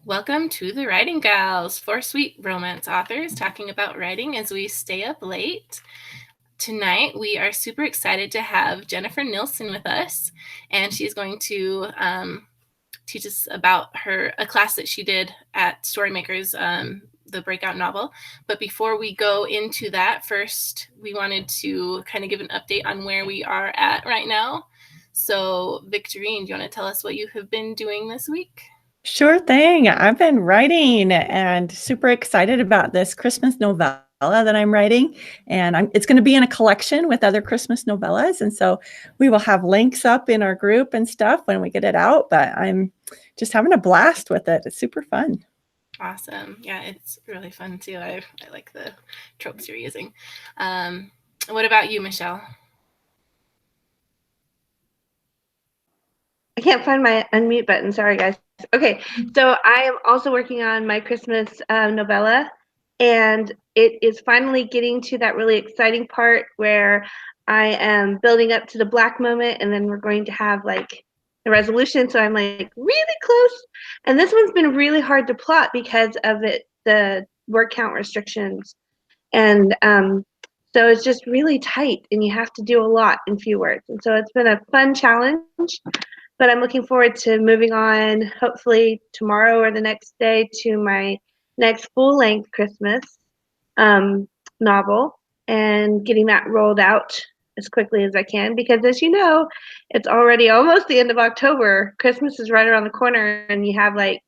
Welcome to the Writing Gals, four sweet romance authors talking about writing as we stay up late. Tonight, we are super excited to have Jennifer Nielsen with us, and she's going to teach us about a class that she did at Storymakers, the Breakout novel. But before we go into that, first, we wanted to kind of give an update on where we are at right now. So, Victorine, do you want to tell us what you have been doing this week? Sure thing. I've been writing and super excited about this Christmas novella that I'm writing. And it's going to be in a collection with other Christmas novellas. And so we will have links up in our group and stuff when we get it out. But I'm just having a blast with it. It's super fun. Awesome. Yeah, it's really fun too. I like the tropes you're using. What about you, Michelle? I can't find my unmute button. Sorry, guys. Okay, so I am also working on my Christmas novella, and it is finally getting to that really exciting part where I am building up to the black moment, and then we're going to have like the resolution. So I'm like really close, and this one's been really hard to plot because of the word count restrictions, and so it's just really tight, and you have to do a lot in few words. And so it's been a fun challenge. But I'm looking forward to moving on, hopefully tomorrow or the next day, to my next full-length Christmas novel and getting that rolled out as quickly as I can. Because as you know, it's already almost the end of October. Christmas is right around the corner, and you have like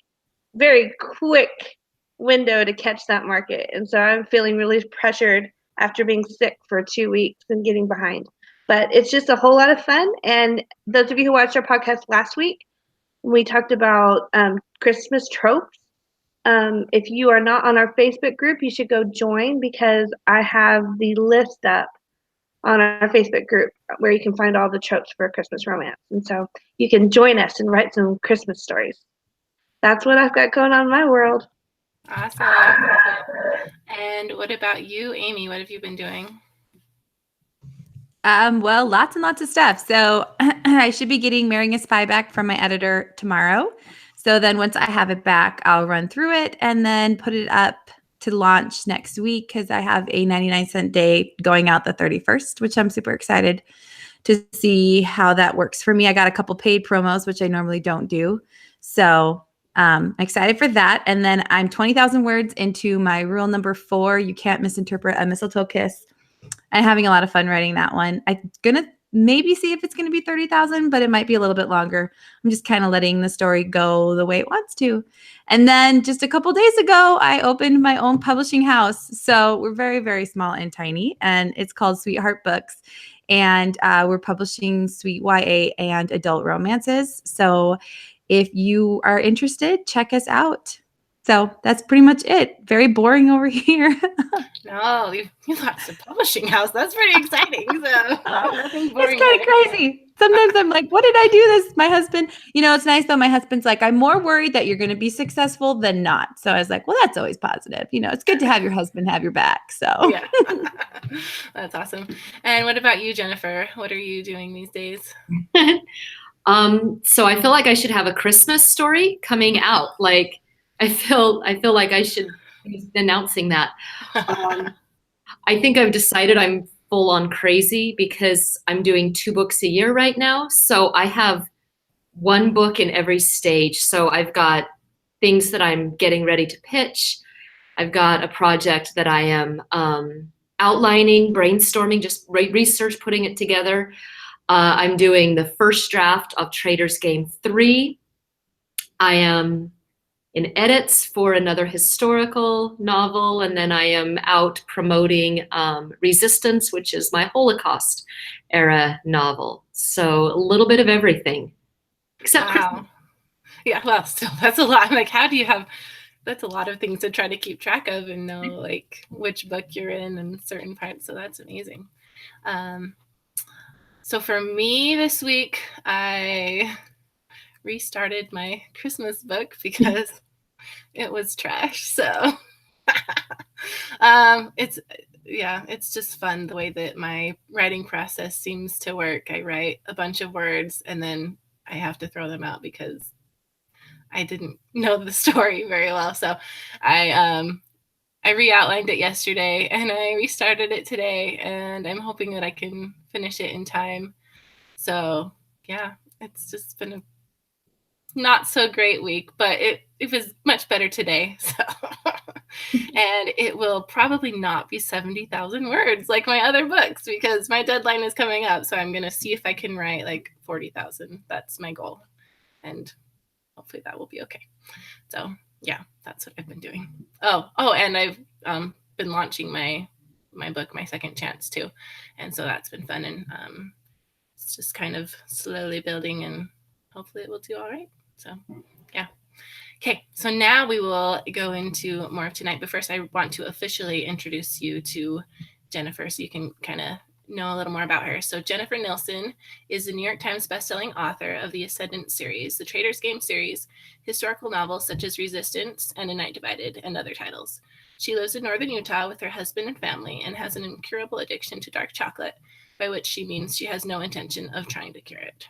very quick window to catch that market. And so I'm feeling really pressured after being sick for 2 weeks and getting behind. But it's just a whole lot of fun. And those of you who watched our podcast last week, we talked about Christmas tropes. If you are not on our Facebook group, you should go join, because I have the list up on our Facebook group where you can find all the tropes for Christmas romance. And so you can join us and write some Christmas stories. That's what I've got going on in my world. Awesome. And what about you, Amy? What have you been doing? Well, lots and lots of stuff. So I should be getting Marrying a Spy back from my editor tomorrow. So then once I have it back, I'll run through it and then put it up to launch next week, because I have a 99-cent day going out the 31st, which I'm super excited to see how that works for me. I got a couple paid promos, which I normally don't do. So I'm excited for that. And then I'm 20,000 words into my rule number 4. You can't misinterpret a mistletoe kiss. I'm having a lot of fun writing that one. I'm going to maybe see if it's going to be 30,000, but it might be a little bit longer. I'm just kind of letting the story go the way it wants to. And then just a couple days ago, I opened my own publishing house. So we're very, very small and tiny, and it's called Sweetheart Books. And we're publishing sweet YA and adult romances. So if you are interested, check us out. So that's pretty much it. Very boring over here. No, you lost a publishing house. That's pretty exciting. So nothing boring. It's kind of crazy. Sometimes I'm like, what did I do this? My husband, it's nice though. My husband's like, I'm more worried that you're going to be successful than not. So I was like, well, that's always positive. It's good to have your husband have your back. So yeah, that's awesome. And what about you, Jennifer? What are you doing these days? So I feel like I should have a Christmas story coming out. Like I feel like I should be announcing that. I think I've decided I'm full on crazy because I'm doing 2 books a year right now. So I have 1 book in every stage. So I've got things that I'm getting ready to pitch. I've got a project that I am outlining, brainstorming, just research, putting it together. I'm doing the first draft of Trader's Game 3. I am in edits for another historical novel, and then I am out promoting Resistance, which is my Holocaust era novel. So a little bit of everything. Except wow. Yeah, well, still, that's a lot. Like, how do you have, that's a lot of things to try to keep track of and know, like, which book you're in and certain parts. So that's amazing. So for me this week, I restarted my Christmas book because it was trash. So it's just fun the way that my writing process seems to work. I write a bunch of words and then I have to throw them out because I didn't know the story very well. So I re-outlined it yesterday and I restarted it today, and I'm hoping that I can finish it in time. So yeah, it's just been a not so great week, but it was much better today. So and it will probably not be 70,000 words like my other books because my deadline is coming up. So I'm going to see if I can write like 40,000. That's my goal. And hopefully that will be okay. So yeah, that's what I've been doing. Oh, and I've been launching my book, My Second Chance, too. And so that's been fun. And it's just kind of slowly building, and hopefully it will do all right. So yeah. Okay, so now we will go into more of tonight. But first, I want to officially introduce you to Jennifer so you can kind of know a little more about her. So Jennifer Nielsen is the New York Times bestselling author of the Ascendant series, the Trader's Game series, historical novels such as Resistance and A Night Divided, and other titles. She lives in northern Utah with her husband and family and has an incurable addiction to dark chocolate, by which she means she has no intention of trying to cure it,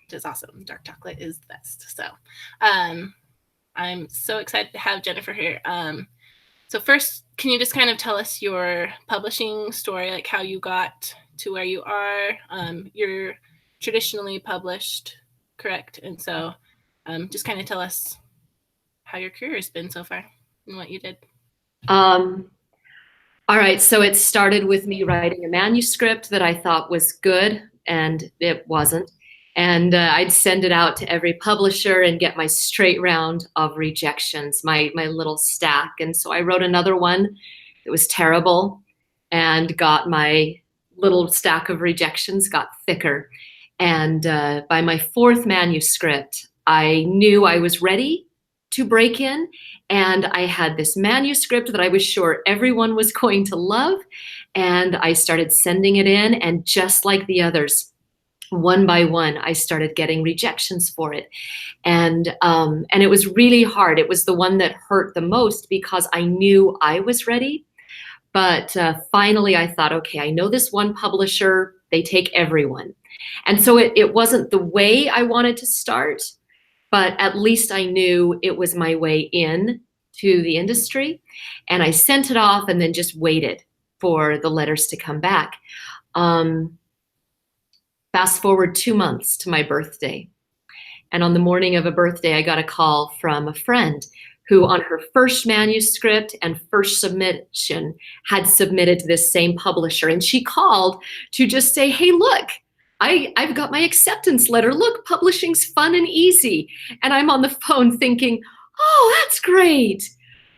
which is awesome. Dark chocolate is the best. So I'm so excited to have Jennifer here. So first, can you just kind of tell us your publishing story, like how you got to where you are? You're traditionally published, correct? And so just kind of tell us how your career has been so far and what you did. All right, so it started with me writing a manuscript that I thought was good, and it wasn't. And I'd send it out to every publisher and get my straight round of rejections, my little stack. And so I wrote another one that was terrible and got my little stack of rejections got thicker. And by my fourth manuscript, I knew I was ready to break in. And I had this manuscript that I was sure everyone was going to love. And I started sending it in, and just like the others, one by one, I started getting rejections for it. And it was really hard. It was the one that hurt the most because I knew I was ready. But finally I thought, okay, I know this one publisher, they take everyone. And so it wasn't the way I wanted to start, but at least I knew it was my way in to the industry. And I sent it off and then just waited for the letters to come back. Fast forward 2 months to my birthday. And on the morning of a birthday, I got a call from a friend who on her first manuscript and first submission had submitted to this same publisher. And she called to just say, hey, look, I've got my acceptance letter. Look, publishing's fun and easy. And I'm on the phone thinking, oh, that's great.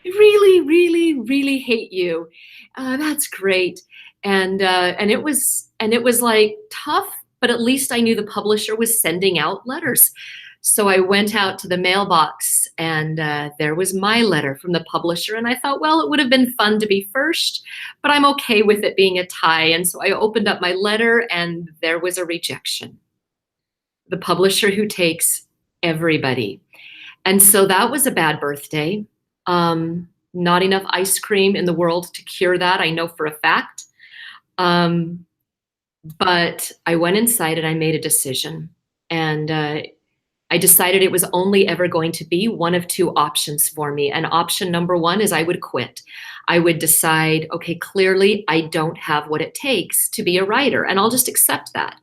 I really, really, really hate you. That's great. And it was like tough, but at least I knew the publisher was sending out letters. So I went out to the mailbox, and there was my letter from the publisher. And I thought, well, it would have been fun to be first, but I'm okay with it being a tie. And so I opened up my letter, and there was a rejection. The publisher who takes everybody. And so that was a bad birthday. Not enough ice cream in the world to cure that, I know for a fact. But I went inside and I made a decision. And I decided it was only ever going to be one of two options for me. And option number one is I would quit. I would decide, okay, clearly I don't have what it takes to be a writer, and I'll just accept that.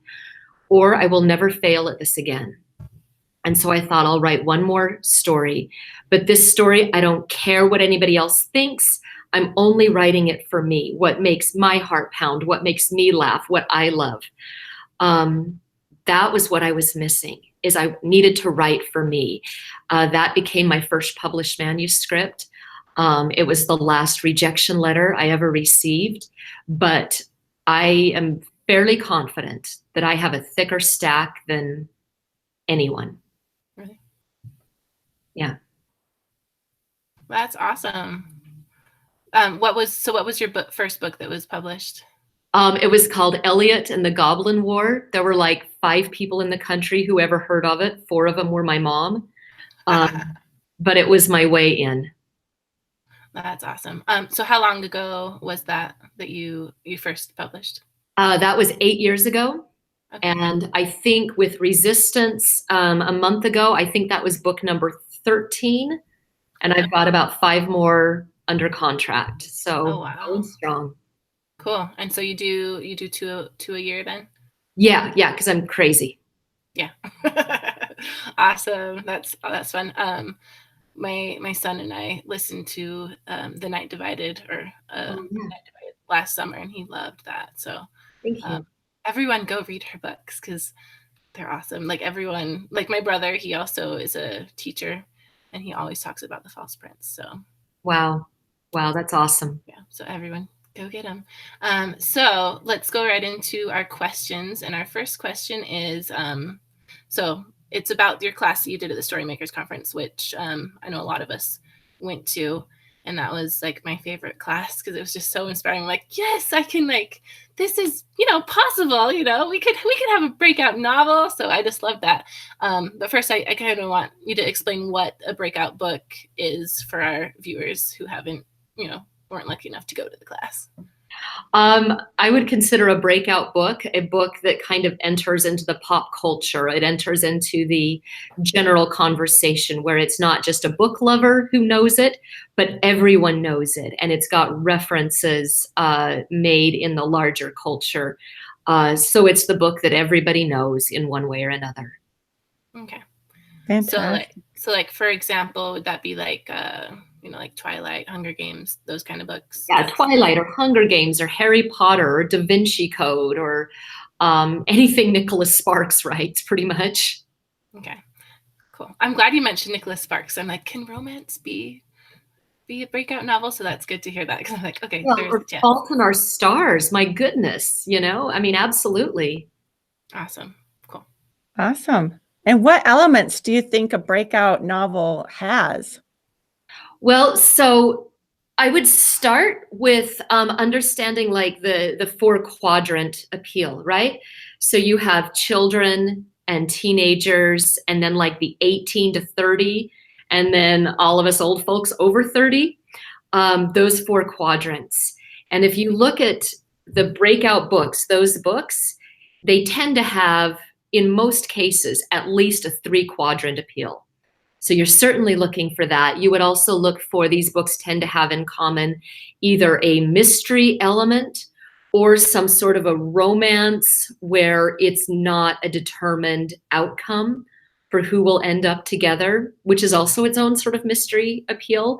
Or I will never fail at this again. And so I thought, I'll write one more story. But this story, I don't care what anybody else thinks. I'm only writing it for me, what makes my heart pound, what makes me laugh, what I love. That was what I was missing, is I needed to write for me. That became my first published manuscript. It was the last rejection letter I ever received, but I am fairly confident that I have a thicker stack than anyone. Really? Yeah. That's awesome. What was your first book that was published? It was called Elliot and the Goblin War. There were like 5 people in the country who ever heard of it. 4 of them were my mom. But it was my way in. That's awesome. So how long ago was that you first published? That was 8 years ago. Okay. And I think with Resistance, a month ago, I think that was book number 13. And I've got about 5 more under contract. So Oh, wow. going strong. Cool. And so you do two a year then? Yeah, because I'm crazy. Yeah. Awesome. That's fun. My son and I listened to The Night Divided Night Divided last summer, and he loved that. So Thank you. everyone go read her books because they're awesome. Like everyone, like my brother, he also is a teacher, and he always talks about the False Prince. So Wow, that's awesome. yeah, so everyone go get them. So let's go right into our questions. And our first question is, so it's about your class that you did at the Storymakers Conference, which I know a lot of us went to. And that was like my favorite class because it was just so inspiring. I'm like, yes, I can, like, this is, possible, we could have a breakout novel. So I just love that. But first I kind of want you to explain what a breakout book is for our viewers who haven't, weren't lucky enough to go to the class. I would consider a breakout book a book that kind of enters into the pop culture. It enters into the general conversation where it's not just a book lover who knows it, but everyone knows it. And it's got references made in the larger culture. So it's the book that everybody knows in one way or another. Okay. Fantastic. So like for example, would that be like like Twilight, Hunger Games, those kind of books? Yeah, Twilight or Hunger Games or Harry Potter or Da Vinci Code or anything Nicholas Sparks writes, pretty much. Okay, cool. I'm glad you mentioned Nicholas Sparks. I'm like, can romance be a breakout novel? So that's good to hear that because I'm like, okay, Well, there's or the chance. Fault in Our Stars, my goodness, I mean, absolutely. Awesome, cool. Awesome. And what elements do you think a breakout novel has? Well, so I would start with understanding like the 4-quadrant appeal, right? So you have children and teenagers, and then like the 18 to 30, and then all of us old folks over 30, those 4 quadrants. And if you look at the breakout books, those books, they tend to have, in most cases, at least a 3-quadrant appeal. So you're certainly looking for that. You would also look for, these books tend to have in common either a mystery element or some sort of a romance where it's not a determined outcome for who will end up together, which is also its own sort of mystery appeal.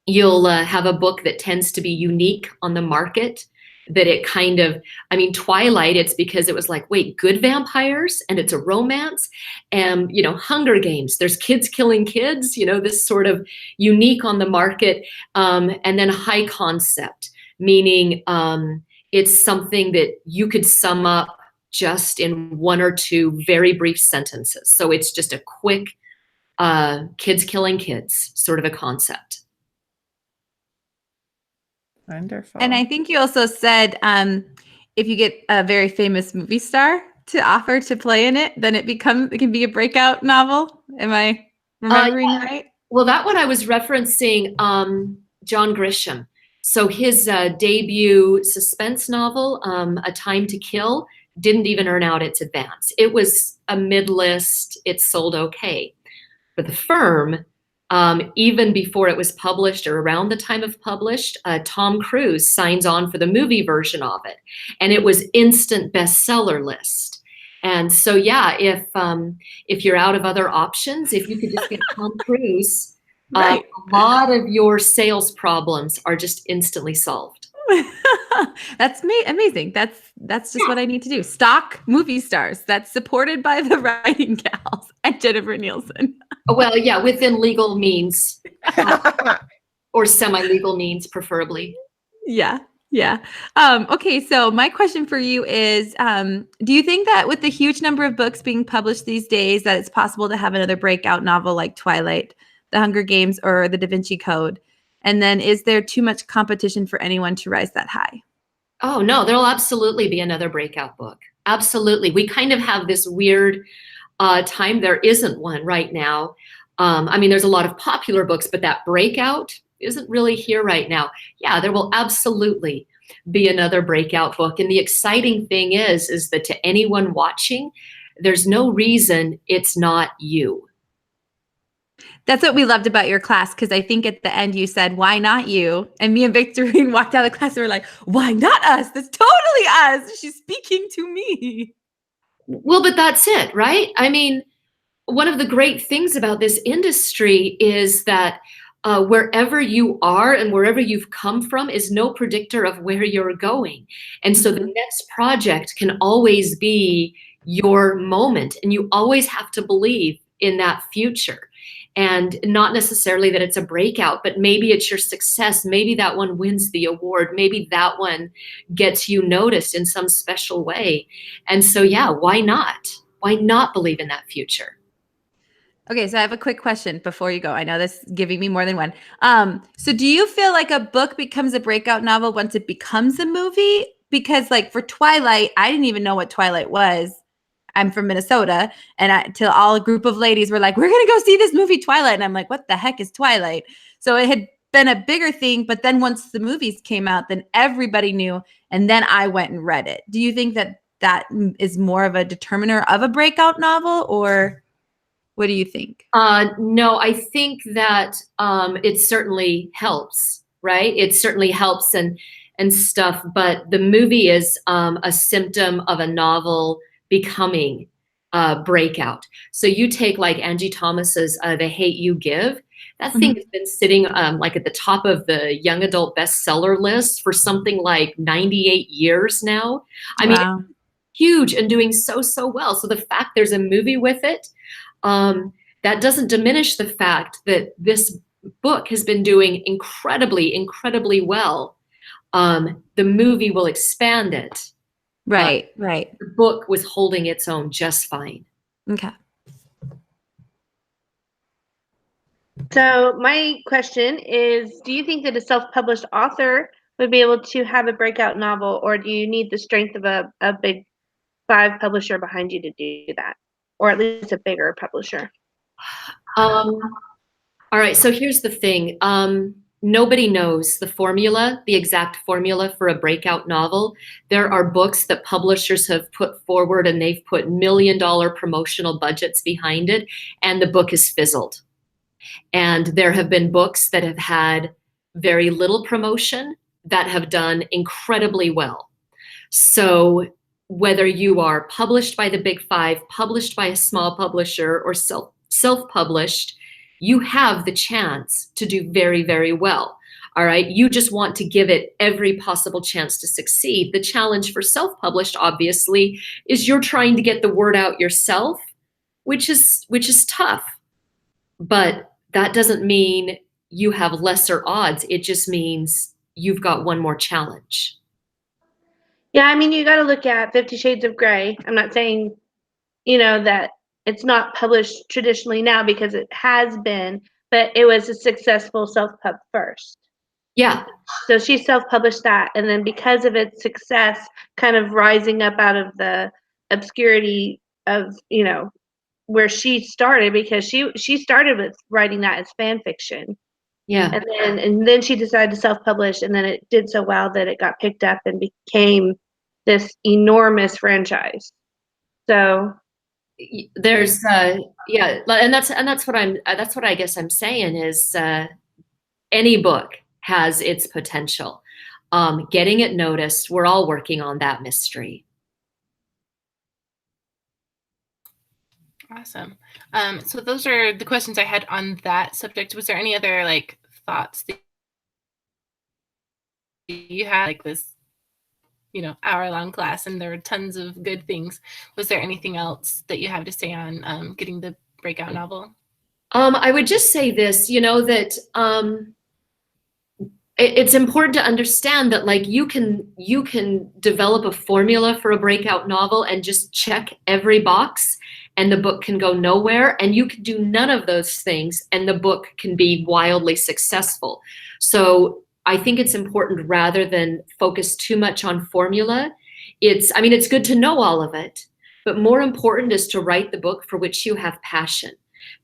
You'll have a book that tends to be unique on the market, that it kind of, I mean, Twilight, it's because it was like, wait, good vampires and it's a romance, and, Hunger Games, there's kids killing kids, this sort of unique on the market, and then high concept, meaning it's something that you could sum up just in 1 or 2 very brief sentences. So it's just a quick kids killing kids sort of a concept. Wonderful. And I think you also said if you get a very famous movie star to offer to play in it, then it can be a breakout novel. Am I remembering right? Well, that one I was referencing John Grisham. So his debut suspense novel, A Time to Kill, didn't even earn out its advance. It was a mid-list. It sold okay. But The Firm, even before it was published or around the time of published, Tom Cruise signs on for the movie version of it. And it was instant bestseller list. And so, yeah, if you're out of other options, if you could just get Tom Cruise, Right. a lot of your sales problems are just instantly solved. That's amazing. That's just what I need to do. Stock movie stars. That's supported by the writing gals and Jennifer Nielsen. Well, yeah, within legal means or semi-legal means, preferably. Yeah. Okay, so my question for you is, do you think that with the huge number of books being published these days that it's possible to have another breakout novel like Twilight, The Hunger Games, or The Da Vinci Code? And then is there too much competition for anyone to rise that high? Oh, no, there'll absolutely be another breakout book. Absolutely. We kind of have this weird time. There isn't one right now. I mean, there's a lot of popular books, but that breakout isn't really here right now. Yeah, there will absolutely. be another breakout book. And the exciting thing is that to anyone watching, there's no reason it's not you. That's what we loved about your class, because I think at the end you said, why not you? And me and Victorine walked out of the class and we're like, why not us? That's totally us. She's speaking to me. Well, but that's it, right? I mean, one of the great things about this industry is that wherever you are and wherever you've come from is no predictor of where you're going. And so the next project can always be your moment, and you always have to believe in that future. And not necessarily that it's a breakout, but maybe it's your success. Maybe that one wins the award. Maybe that one gets you noticed in some special way. And so, yeah, why not? Why not believe in that future? Okay, so I have a quick question before you go. I know this is giving me more than one. So do you feel like a book becomes a breakout novel once it becomes a movie? Because like for Twilight, I didn't even know what Twilight was. I'm from Minnesota, and till all a group of ladies were like, we're going to go see this movie Twilight. And I'm like, what the heck is Twilight? So it had been a bigger thing, but then once the movies came out, then everybody knew, and then I went and read it. Do you think that that is more of a determiner of a breakout novel, or what do you think? No, I think that it certainly helps, right? It certainly helps and stuff, but the movie is a symptom of a novel becoming breakout. So you take like Angie Thomas's The Hate You Give. That thing has been sitting like at the top of the young adult bestseller list for something like 98 years now. I mean, it's huge and doing so well. So the fact there's a movie with it, that doesn't diminish the fact that this book has been doing incredibly well. The movie will expand it. Right. The book was holding its own just fine. Okay. So my question is, do you think that a self-published author would be able to have a breakout novel, or do you need the strength of a big 5 publisher behind you to do that? Or at least a bigger publisher? All right, so here's the thing. Nobody knows the exact formula for a breakout novel. There are books that publishers have put forward and they've put $1 million promotional budgets behind it, and the book has fizzled. And there have been books that have had very little promotion that have done incredibly well. So whether you are published by the big 5, published by a small publisher, or self-published, you have the chance to do very well. All right. You just want to give it every possible chance to succeed. The challenge for self-published, obviously, is you're trying to get the word out yourself, which is tough. But that doesn't mean you have lesser odds. It just means you've got one more challenge. Yeah, I mean, you got to look at 50 Shades of Grey. I'm not saying, that it's not published traditionally now, because it has been, but it was a successful self-pub first. Yeah. So she self-published that, and then because of its success, kind of rising up out of the obscurity of, where she started, because she started with writing that as fan fiction. Yeah. And then she decided to self-publish, and then it did so well that it got picked up and became this enormous franchise. So there's yeah, and that's what I guess I'm saying is any book has its potential. Getting it noticed, we're all working on that mystery. Awesome. So those are the questions I had on that subject. Was there any other like thoughts that you had, like this, hour-long class, and there were tons of good things? Was there anything else that you have to say on getting the breakout novel? I would just say this, that it's important to understand that like you can develop a formula for a breakout novel and just check every box, and the book can go nowhere, and you can do none of those things and the book can be wildly successful. So I think it's important, rather than focus too much on formula, it's good to know all of it, but more important is to write the book for which you have passion.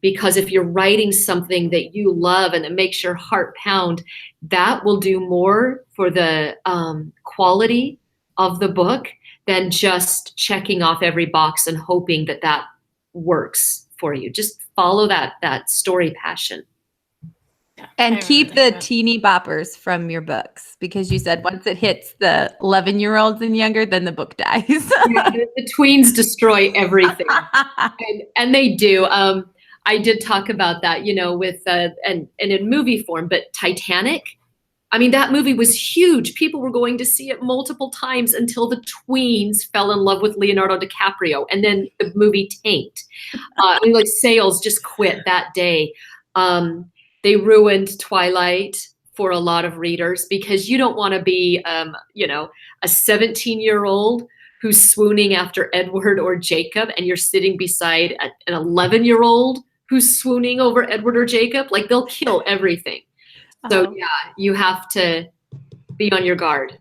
because if you're writing something that you love and it makes your heart pound, that will do more for the quality of the book than just checking off every box and hoping that that works for you. Just follow that story passion. And keep the teeny boppers from your books, because you said once it hits the 11-year-olds and younger, then the book dies. Yeah, the tweens destroy everything. and they do. I did talk about that, with and in movie form, but Titanic, I mean, that movie was huge. People were going to see it multiple times until the tweens fell in love with Leonardo DiCaprio, and then the movie tanked. Sales just quit that day. They ruined Twilight for a lot of readers, because you don't want to be, a 17-year-old who's swooning after Edward or Jacob, and you're sitting beside an 11-year-old who's swooning over Edward or Jacob. Like, they'll kill everything. So yeah, you have to be on your guard.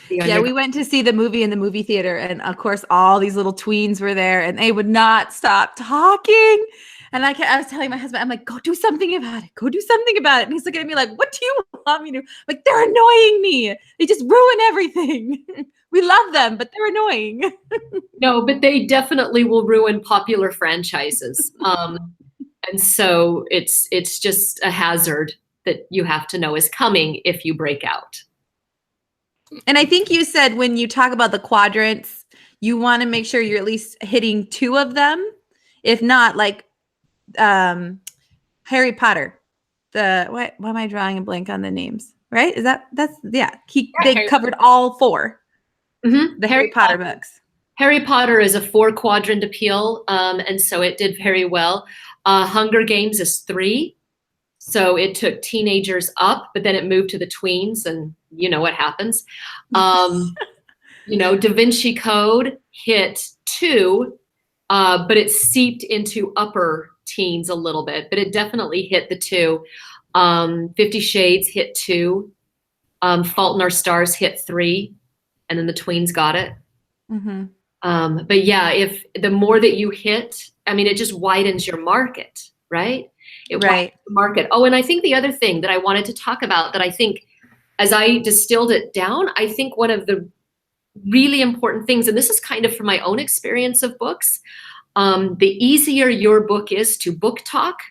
We went to see the movie in the movie theater, and of course all these little tweens were there, and they would not stop talking. And I was telling my husband, I'm like, go do something about it. Go do something about it. And he's looking at me like, what do you want me to do? Like, they're annoying me. They just ruin everything. We love them, but they're annoying. No, but they definitely will ruin popular franchises. And so it's just a hazard that you have to know is coming if you break out. And I think you said when you talk about the quadrants, you want to make sure you're at least hitting 2 of them. If not, like Harry Potter. Why am I drawing a blank on the names? Right? They covered all 4. Mm-hmm. The Harry Potter books. Harry Potter is a 4-quadrant appeal, and so it did very well. Hunger Games is 3. So it took teenagers up, but then it moved to the tweens, and you know what happens. Da Vinci Code hit 2, but it seeped into upper teens a little bit, but it definitely hit the 2. 50 Shades hit 2. Fault in Our Stars hit 3, and then the tweens got it. Mm-hmm. But yeah, if the more that you hit, I mean, it just widens your market, right? Widens the market. Oh, and I think the other thing that I wanted to talk about that I think, as I distilled it down, I think one of the really important things, and this is kind of from my own experience of books, the easier your book is to book talk,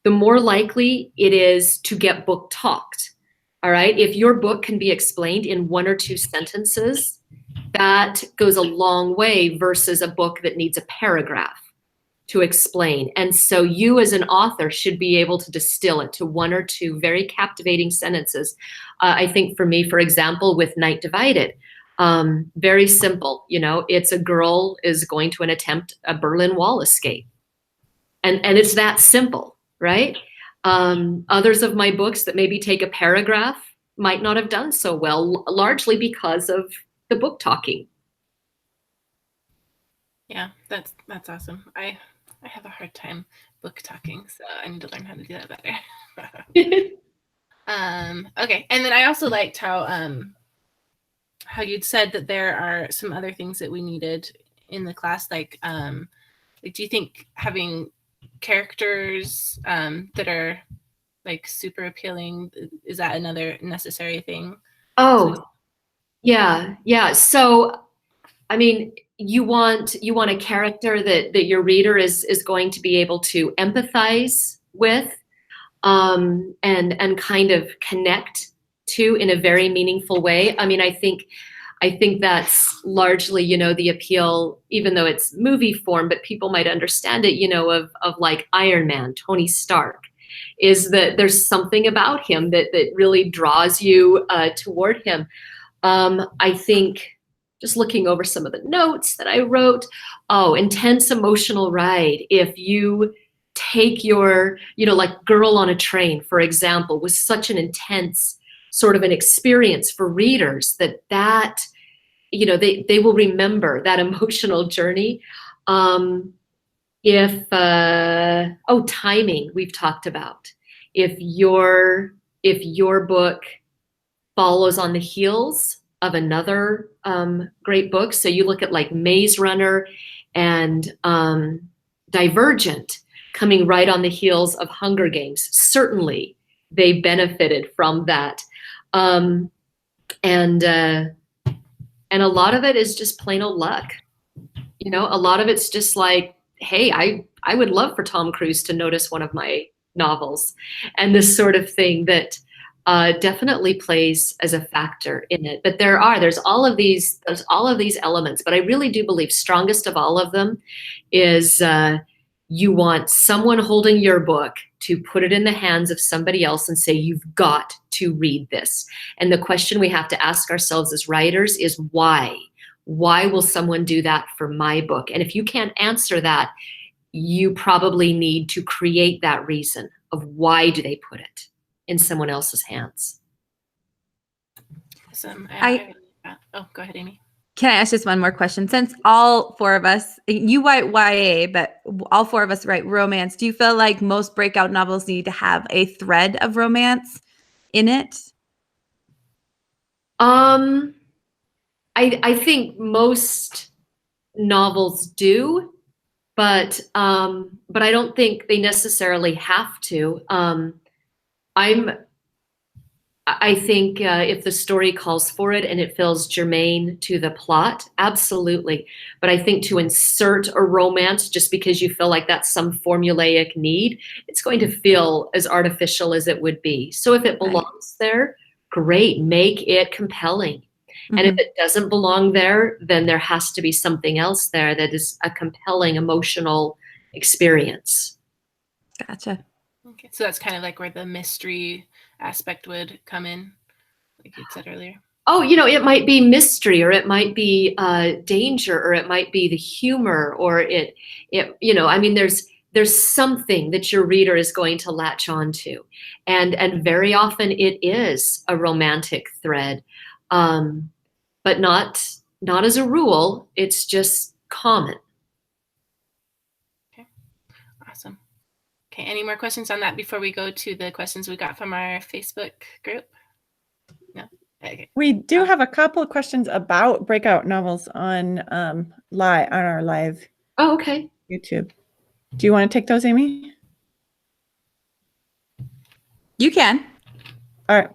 the more likely it is to get book talked. All right. If your book can be explained in 1 or 2 sentences, that goes a long way versus a book that needs a paragraph to explain. And so you as an author should be able to distill it to 1 or 2 very captivating sentences. I think for me, for example, with Night Divided, very simple. It's a girl is going to attempt a Berlin Wall escape. And it's that simple, right? Others of my books that maybe take a paragraph might not have done so well, largely because of the book talking. Yeah, that's awesome. I have a hard time book talking, so I need to learn how to do that better. Okay, and then I also liked how you'd said that there are some other things that we needed in the class, like do you think having characters that are like super appealing, is that another necessary thing? Yeah. So, I mean, you want a character that your reader is going to be able to empathize with, and kind of connect to in a very meaningful way. I mean, I think that's largely, the appeal, even though it's movie form, but people might understand it, of like Iron Man, Tony Stark, is that there's something about him that really draws you toward him. I think just looking over some of the notes that I wrote, intense emotional ride. If you take your, like Girl on a Train, for example, was such an intense sort of an experience for readers that they will remember that emotional journey. Timing, we've talked about. If your book follows on the heels of another great book, so you look at like Maze Runner and Divergent, coming right on the heels of Hunger Games. Certainly, they benefited from that. And a lot of it is just plain old luck. You know, a lot of it's just like, hey, I would love for Tom Cruise to notice one of my novels, and this sort of thing that definitely plays as a factor in it. But there's all of these elements. But I really do believe strongest of all of them is you want someone holding your book to put it in the hands of somebody else and say, you've got to read this. And the question we have to ask ourselves as writers is why? Why will someone do that for my book? And if you can't answer that, you probably need to create that reason of why do they put it in someone else's hands. Awesome. Oh, go ahead, Amy. Can I ask just one more question? Since all four of us, you write YA, but all four of us write romance, do you feel like most breakout novels need to have a thread of romance in it? I think most novels do, but I don't think they necessarily have to. I think if the story calls for it and it feels germane to the plot, absolutely. But I think to insert a romance just because you feel like that's some formulaic need, it's going to feel as artificial as it would be. So if it belongs there, great, make it compelling. Mm-hmm. And if it doesn't belong there, then there has to be something else there that is a compelling emotional experience. Gotcha. Okay, so that's kind of like where the mystery aspect would come in, like you said earlier. Oh, it might be mystery, or it might be danger, or it might be the humor, or there's something that your reader is going to latch onto, and very often it is a romantic thread, but not as a rule. It's just common. Okay, awesome. Okay, any more questions on that before we go to the questions we got from our Facebook group? No? Okay. We do have a couple of questions about breakout novels on our live okay. YouTube. Do you want to take those, Amy? You can. All right.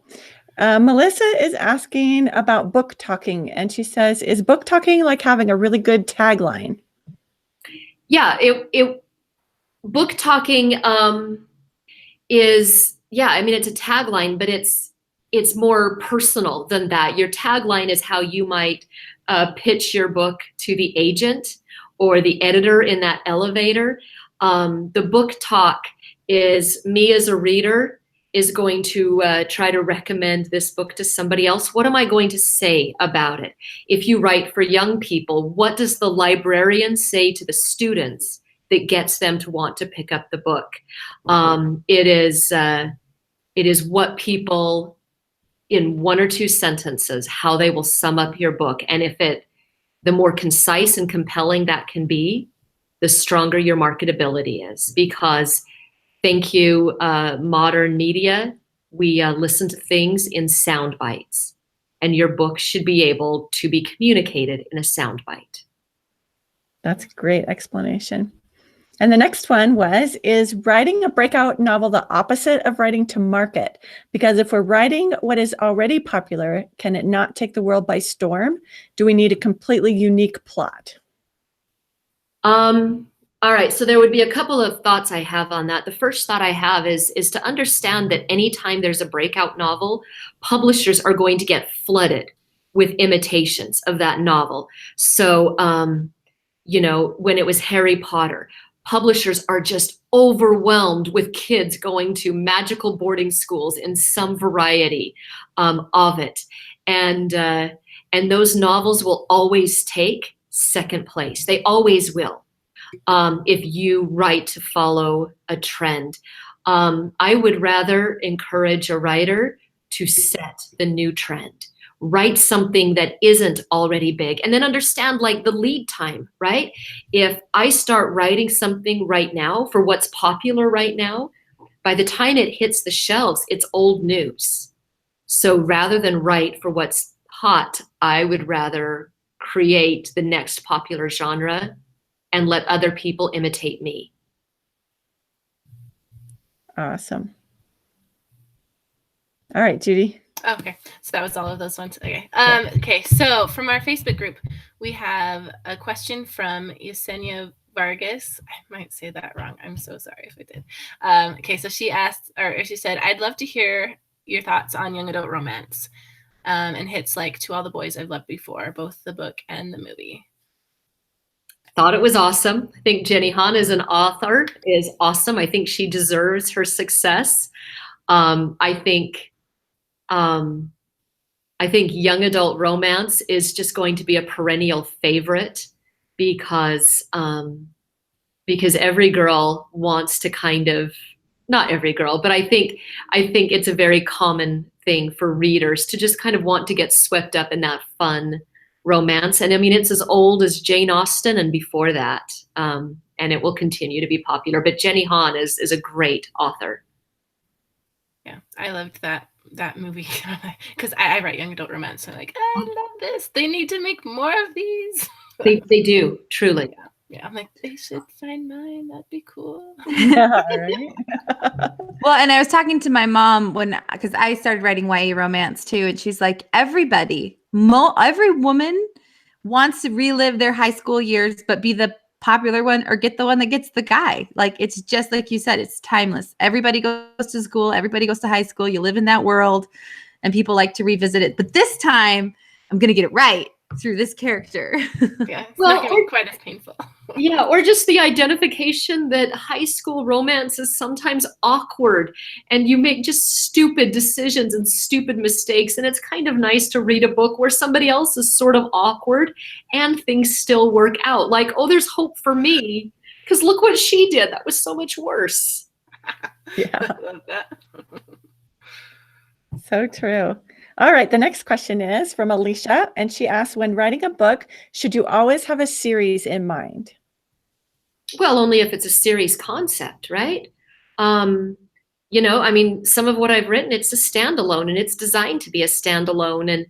Melissa is asking about book talking, and she says, is book talking like having a really good tagline? Yeah, book talking is, it's a tagline, but it's more personal than that. Your tagline is how you might pitch your book to the agent or the editor in that elevator. The book talk is me as a reader is going to try to recommend this book to somebody else. What am I going to say about it? If you write for young people, what does the librarian say to the students that gets them to want to pick up the book? It is what people, in one or two sentences, how they will sum up your book. And the more concise and compelling that can be, the stronger your marketability is. Because thank you, modern media, we listen to things in sound bites, and your book should be able to be communicated in a sound bite. That's a great explanation. And the next one is writing a breakout novel the opposite of writing to market? Because if we're writing what is already popular, can it not take the world by storm? Do we need a completely unique plot? All right, so there would be a couple of thoughts I have on that. The first thought I have is to understand that anytime there's a breakout novel, publishers are going to get flooded with imitations of that novel. So, when it was Harry Potter, publishers are just overwhelmed with kids going to magical boarding schools in some variety of it. And those novels will always take second place. They always will. If you write to follow a trend. I would rather encourage a writer to set the new trend. Write something that isn't already big, and then understand like the lead time, right? If I start writing something right now for what's popular right now, by the time it hits the shelves, it's old news. So rather than write for what's hot, I would rather create the next popular genre and let other people imitate me. Awesome. All right, Judy. Okay, so that was all of those ones. Okay. Okay, so from our Facebook group, we have a question from Yesenia Vargas. I might say that wrong. I'm so sorry if I did. Okay, so she asked, or she said, I'd love to hear your thoughts on young adult romance, and hits like To All the Boys I've Loved Before, both the book and the movie. Thought it was awesome. I think Jenny Han as an author is awesome. I think she deserves her success. I think young adult romance is just going to be a perennial favorite because every girl wants to kind of, not every girl, but I think it's a very common thing for readers to just kind of want to get swept up in that fun romance. And I mean, it's as old as Jane Austen and before that, and it will continue to be popular. But Jenny Han is a great author. Yeah, I loved that movie because I write young adult romance. So I'm like, I love this. They need to make more of these. They do, truly. Yeah, I'm like, they should find mine. That'd be cool. Yeah, right. Well, and I was talking to my mom because I started writing YA romance too, and she's like, every woman wants to relive their high school years, but be the popular one or get the one that gets the guy. Like, it's just like you said, it's timeless. Everybody goes to school, everybody goes to high school. You live in that world, and people like to revisit it. But this time, I'm gonna get it right through this character. Yeah, it's not gonna be quite as painful. Yeah, or just the identification that high school romance is sometimes awkward and you make just stupid decisions and stupid mistakes. And it's kind of nice to read a book where somebody else is sort of awkward and things still work out. Like, oh, there's hope for me because look what she did. That was so much worse. Yeah. I love that. So true. All right. The next question is from Alicia, and she asks, when writing a book, should you always have a series in mind? Well, only if it's a series concept, right? I mean, some of what I've written, it's a standalone and it's designed to be a standalone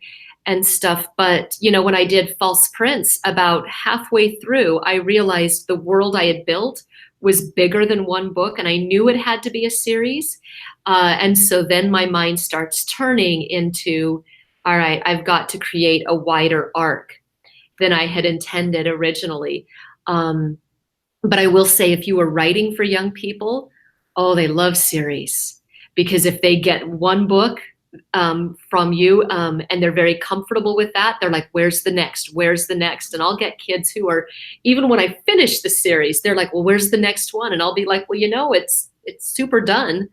and stuff. But, when I did False Prince, about halfway through, I realized the world I had built was bigger than one book, and I knew it had to be a series. And so then my mind starts turning into, all right, I've got to create a wider arc than I had intended originally. But I will say, if you were writing for young people, oh, they love series, because if they get one book from you and they're very comfortable with that, they're like, where's the next? Where's the next? And I'll get kids who are, even when I finish the series, they're like, well, where's the next one? And I'll be like, well, it's super done.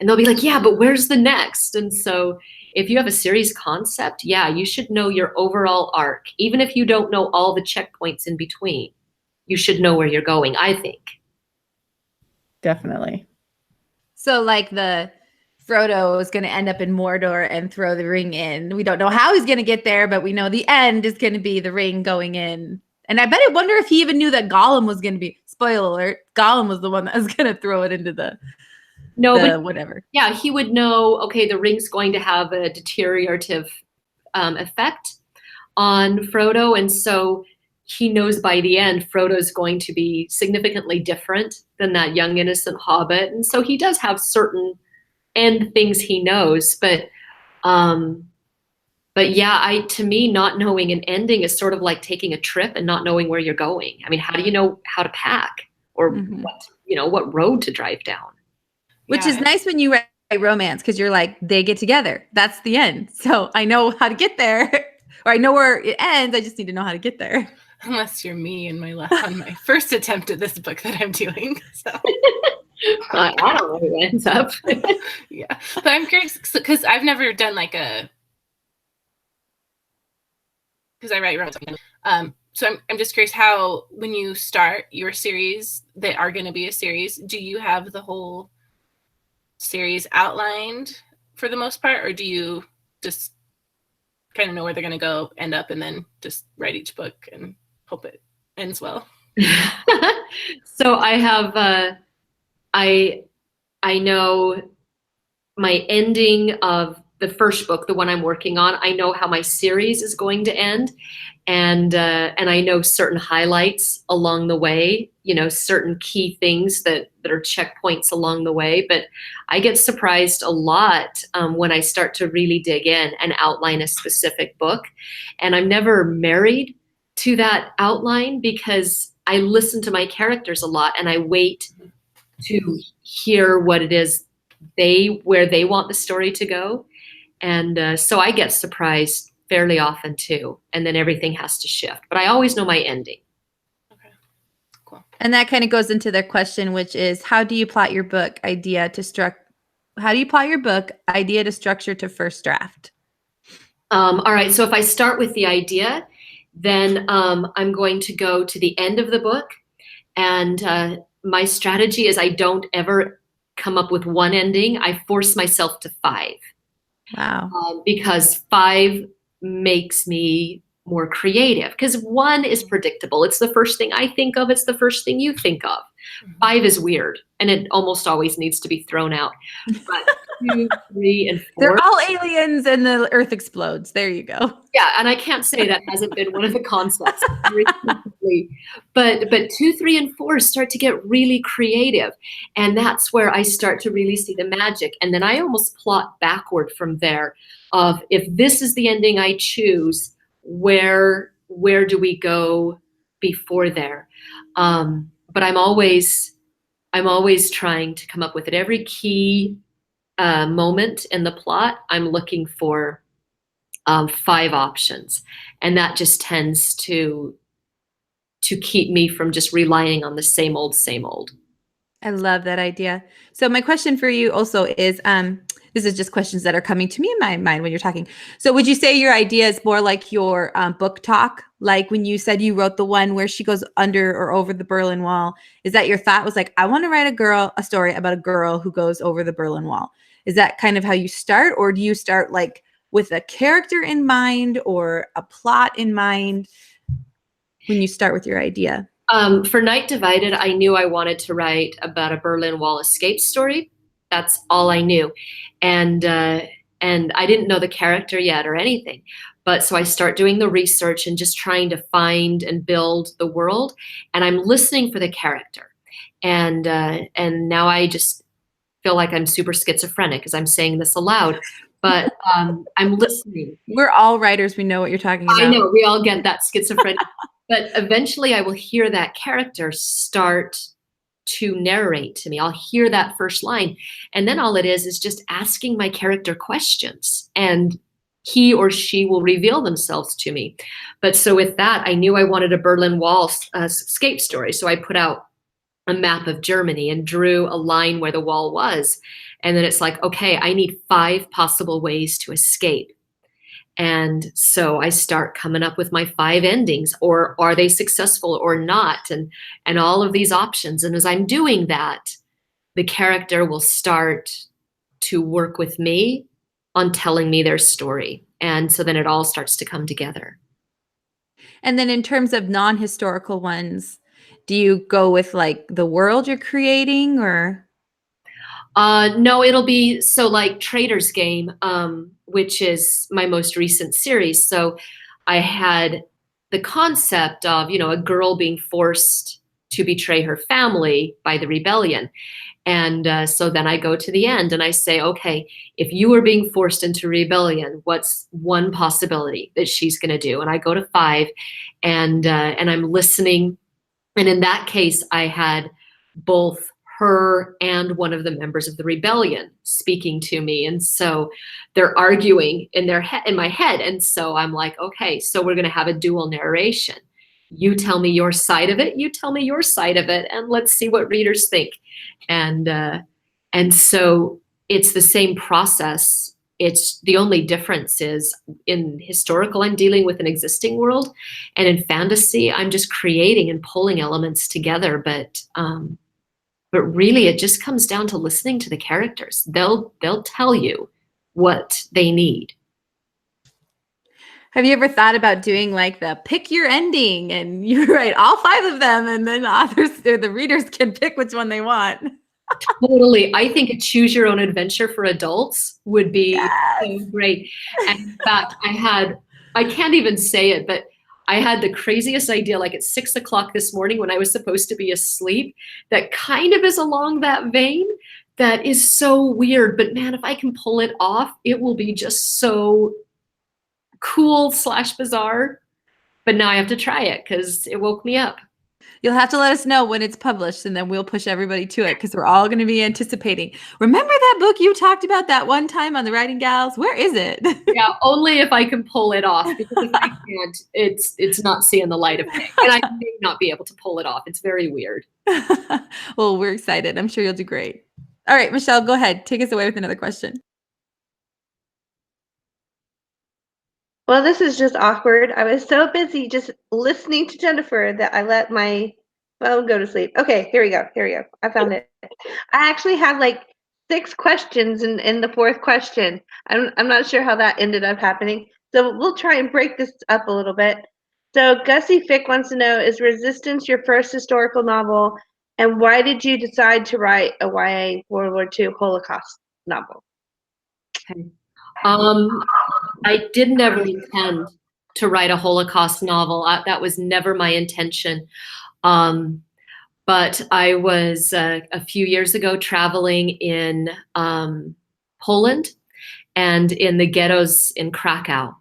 And they'll be like, yeah, but where's the next? And so if you have a series concept, yeah, you should know your overall arc, even if you don't know all the checkpoints in between. You should know where you're going, I think. Definitely. So like the Frodo is going to end up in Mordor and throw the ring in. We don't know how he's going to get there, but we know the end is going to be the ring going in. And I wonder if he even knew that Gollum was going to be, spoiler alert, Gollum was the one that was going to throw it into the whatever. Yeah, he would know, okay, the ring's going to have a deteriorative effect on Frodo. And so he knows by the end, Frodo's going to be significantly different than that young, innocent hobbit. And so he does have certain end things he knows. But yeah, to me, not knowing an ending is sort of like taking a trip and not knowing where you're going. I mean, how do you know how to pack or what road to drive down? Which is nice when you write romance, because you're like, they get together. That's the end. So I know how to get there, or I know where it ends. I just need to know how to get there. Unless you're me and on my first attempt at this book that I'm doing. So I don't know who ends up. Yeah, but I'm curious because I've never done because I write romance. So I'm just curious how, when you start your series, they are going to be a series. Do you have the whole series outlined for the most part, or do you just kind of know where they're going to end up, and then just write each book and hope it ends well? So I have I know my ending of the first book, the one I'm working on, I know how my series is going to end, and I know certain highlights along the way, certain key things that are checkpoints along the way. But I get surprised a lot when I start to really dig in and outline a specific book. And I'm never married to that outline because I listen to my characters a lot and I wait to hear what it is where they want the story to go. And so I get surprised fairly often too. And then everything has to shift. But I always know my ending. Okay, cool. And that kind of goes into the question, which is, how do you plot your book idea to structure to first draft? All right. So if I start with the idea, then I'm going to go to the end of the book. And my strategy is I don't ever come up with one ending. I force myself to 5. Wow. Because 5 makes me more creative, because 1 is predictable. It's the first thing I think of. It's the first thing you think of. 5 is weird, and it almost always needs to be thrown out. But 2, 3, and 4. They're all aliens and the earth explodes. There you go. Yeah, and I can't say that hasn't been one of the concepts. But 2, 3, and 4 start to get really creative. And that's where I start to really see the magic. And then I almost plot backward from there of, if this is the ending I choose, where do we go before there? But I'm always trying to come up with, at every key moment in the plot, I'm looking for 5 options, and that just tends to keep me from just relying on the same old. I love that idea. So my question for you also is, this is just questions that are coming to me in my mind when you're talking. So would you say your idea is more like your book talk? Like when you said you wrote the one where she goes under or over the Berlin Wall, is that your thought was like, I want to write a story about a girl who goes over the Berlin Wall? Is that kind of how you start? Or do you start like with a character in mind or a plot in mind when you start with your idea? For Night Divided, I knew I wanted to write about a Berlin Wall escape story. That's all I knew. And I didn't know the character yet or anything. But so I start doing the research and just trying to find and build the world. And I'm listening for the character. And now I just feel like I'm super schizophrenic as I'm saying this aloud. But I'm listening. We're all writers. We know what you're talking about. I know. We all get that schizophrenic. But eventually I will hear that character start to narrate to me. I'll hear that first line. And then all it is just asking my character questions. And he or she will reveal themselves to me. But so with that, I knew I wanted a Berlin Wall escape story. So I put out a map of Germany and drew a line where the wall was. And then it's like, okay, I need 5 possible ways to escape. And so I start coming up with my 5 endings, or are they successful or not? And all of these options. And as I'm doing that, the character will start to work with me on telling me their story. And so then it all starts to come together. And then in terms of non-historical ones, do you go with like the world you're creating, or? No, it'll be so like Trader's Game, which is my most recent series. So I had the concept of, a girl being forced to betray her family by the rebellion. And so then I go to the end and I say, okay, if you were being forced into rebellion, what's one possibility that she's going to do? And I go to 5 and I'm listening. And in that case, I had both her and one of the members of the rebellion speaking to me. And so they're arguing in my head. And so I'm like, okay, so we're going to have a dual narration. You tell me your side of it. You tell me your side of it. And let's see what readers think. And so it's the same process. It's the only difference is in historical, I'm dealing with an existing world. And in fantasy, I'm just creating and pulling elements together. But really, it just comes down to listening to the characters. They'll tell you what they need. Have you ever thought about doing like the pick your ending and you write all 5 of them and then the authors or the readers can pick which one they want? Totally. I think a choose your own adventure for adults would be so great. And in fact, I can't even say it, but I had the craziest idea like at 6 o'clock this morning when I was supposed to be asleep that kind of is along that vein. That is so weird. But man, if I can pull it off, it will be just so cool / bizarre. But now I have to try it because it woke me up. You'll have to let us know when it's published, and then we'll push everybody to it because we're all going to be anticipating. Remember that book you talked about that one time on the Writing Gals? Where is it? Yeah, only if I can pull it off, because if I can't, it's not seeing the light of day. And I may not be able to pull it off. It's very weird. Well, we're excited. I'm sure you'll do great. All right, Michelle, go ahead. Take us away with another question. Well, this is just awkward. I was so busy just listening to Jennifer that I let my phone go to sleep. Okay, here we go. I found it. I actually have like 6 questions in the 4th question. I'm not sure how that ended up happening. So we'll try and break this up a little bit. So Gussie Fick wants to know, is Resistance your first historical novel? And why did you decide to write a YA World War II Holocaust novel? Okay. I did never intend to write a Holocaust novel. That was never my intention. But I was a few years ago traveling in Poland and in the ghettos in Krakow.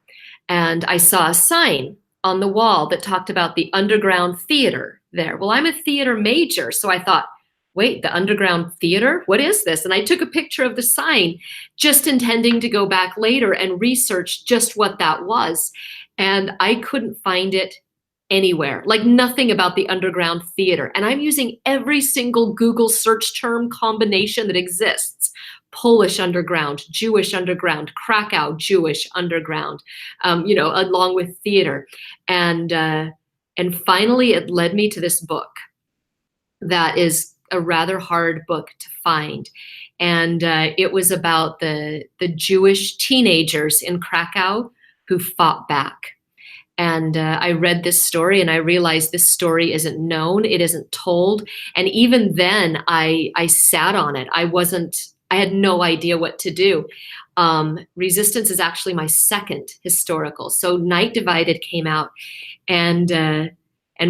And I saw a sign on the wall that talked about the underground theater there. Well, I'm a theater major, so I thought, wait, the underground theater? What is this? And I took a picture of the sign, just intending to go back later and research just what that was. And I couldn't find it anywhere, like nothing about the underground theater. And I'm using every single Google search term combination that exists. Polish underground, Jewish underground, Krakow, Jewish underground, along with theater. And finally, it led me to this book that is a rather hard book to find. And it was about the Jewish teenagers in Krakow who fought back. And I read this story and I realized this story isn't known, it isn't told. And even then I sat on it. I had no idea what to do. Resistance is actually my second historical. So Night Divided came out, and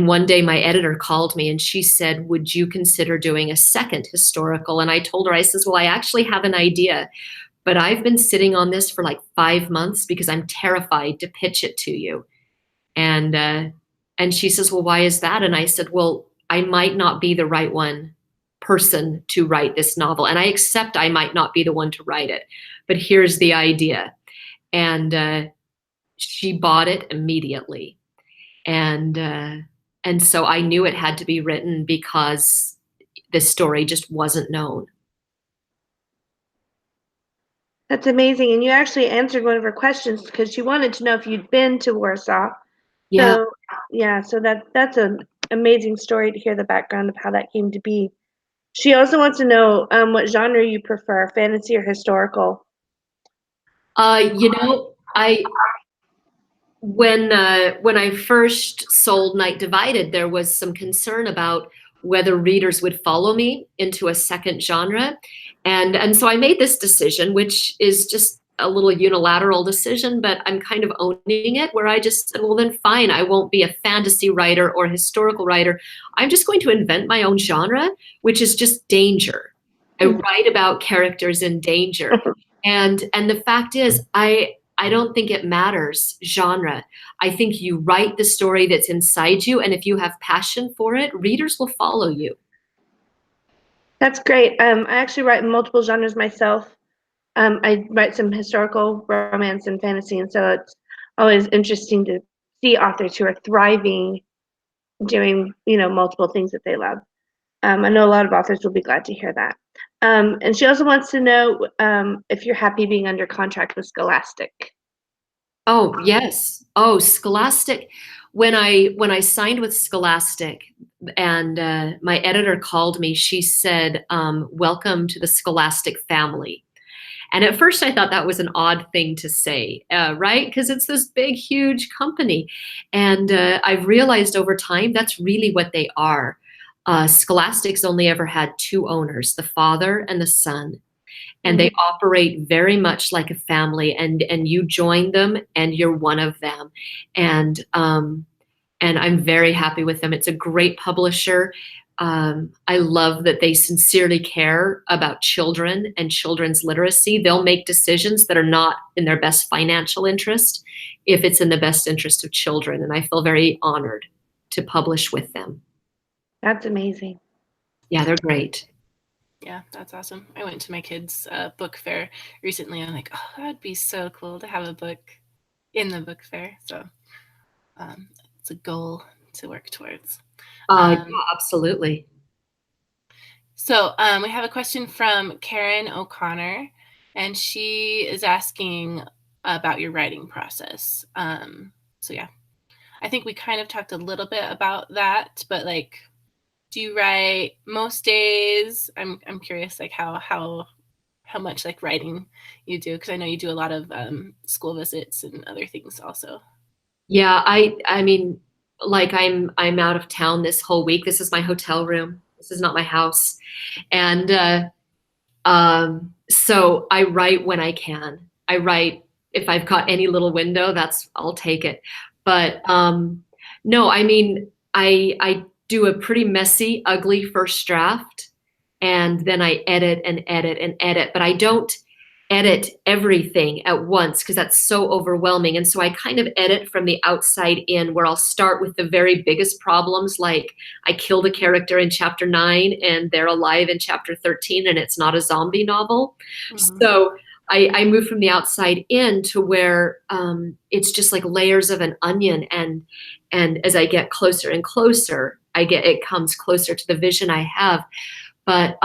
one day my editor called me and she said, would you consider doing a second historical? And I told her, I says, well, I actually have an idea, but I've been sitting on this for like 5 months because I'm terrified to pitch it to you. And she says, well, why is that? And I said, well, I might not be the right person to write this novel. And I accept I might not be the one to write it, but here's the idea. And she bought it immediately. And so I knew it had to be written because this story just wasn't known. That's amazing. And you actually answered one of her questions because she wanted to know if you'd been to Warsaw. Yeah. So that's an amazing story to hear the background of how that came to be. She also wants to know what genre you prefer, fantasy or historical. When I first sold Night Divided, there was some concern about whether readers would follow me into a second genre. And so I made this decision, which is just a little unilateral decision, but I'm kind of owning it, where I just said, well, then fine, I won't be a fantasy writer or historical writer. I'm just going to invent my own genre, which is just danger. I write about characters in danger. And the fact is, I don't think it matters genre. I think you write the story that's inside you, and if you have passion for it, readers will follow you. That's great. I actually write in multiple genres myself. I write some historical, romance, and fantasy, and so it's always interesting to see authors who are thriving doing, multiple things that they love. I know a lot of authors will be glad to hear that. And she also wants to know if you're happy being under contract with Scholastic. Oh, yes. Oh, Scholastic. When I signed with Scholastic and my editor called me, she said, welcome to the Scholastic family. And at first I thought that was an odd thing to say, right? Because it's this big, huge company. And I've realized over time, that's really what they are. Scholastic's only ever had two owners, the father and the son. And they operate very much like a family, and you join them and you're one of them. And I'm very happy with them. It's a great publisher. I love that they sincerely care about children and children's literacy. They'll make decisions that are not in their best financial interest if it's in the best interest of children. And I feel very honored to publish with them. That's amazing. Yeah, they're great. Yeah, that's awesome. I went to my kids' book fair recently. I'm like, oh, that'd be so cool to have a book in the book fair. So it's a goal to work towards. Yeah, absolutely. So we have a question from Karen O'Connor, and she is asking about your writing process. So yeah, I think we kind of talked a little bit about that, but like, do you write most days? I'm curious, like how much like writing you do, because I know you do a lot of school visits and other things also. Yeah, I mean, like I'm out of town this whole week. This is my hotel room. This is not my house, and so I write when I can. I write if I've got any little window. I'll take it. But no, I mean, I do a pretty messy, ugly first draft, and then I edit and edit and edit, but I don't edit everything at once because that's so overwhelming. And so I kind of edit from the outside in, where I'll start with the very biggest problems, like I killed a character in chapter 9 and they're alive in chapter 13 and it's not a zombie novel. So I move from the outside in to where it's just like layers of an onion, and as I get closer and closer, it comes closer to the vision I have. But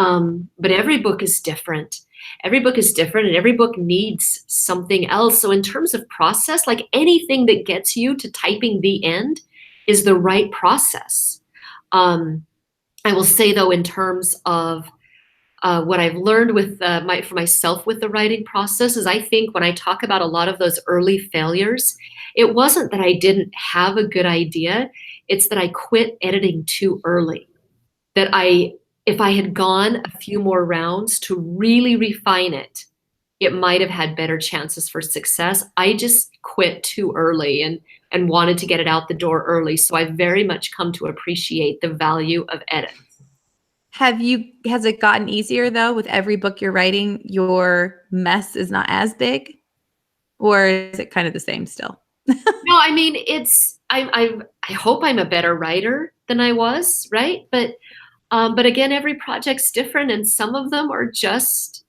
every book is different. Every book is different, and every book needs something else. So in terms of process, like anything that gets you to typing the end is the right process. I will say though, in terms of what I've learned with for myself with the writing process, is I think when I talk about a lot of those early failures, it wasn't that I didn't have a good idea. It's that I quit editing too early. That if I had gone a few more rounds to really refine it, it might have had better chances for success. I just quit too early and wanted to get it out the door early. So I've very much come to appreciate the value of edits. Has it gotten easier though? With every book you're writing, your mess is not as big, or is it kind of the same still? No, I mean, I hope I'm a better writer than I was, right? But again, every project's different, and some of them are just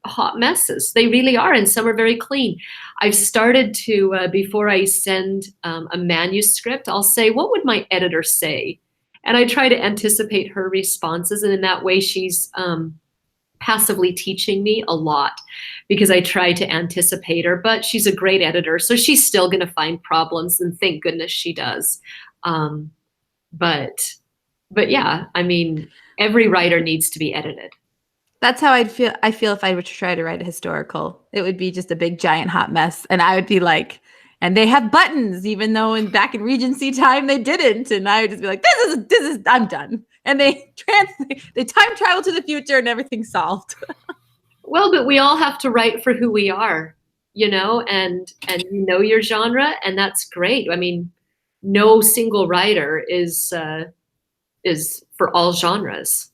hot messes. They really are, and some are very clean. I've started to, before I send a manuscript, I'll say, what would my editor say? And I try to anticipate her responses, and in that way, she's passively teaching me a lot because I try to anticipate her. But she's a great editor, so she's still going to find problems, and thank goodness she does. But yeah, I mean, every writer needs to be edited. That's how I'd feel. I feel if I were to try to write a historical, it would be just a big giant hot mess, and I would be like, and they have buttons, even though back in Regency time they didn't, and I would just be like, this is I'm done. And they time travel to the future and everything's solved. Well, but we all have to write for who we are, you know, and you know your genre, and that's great. I mean, no single writer is for all genres.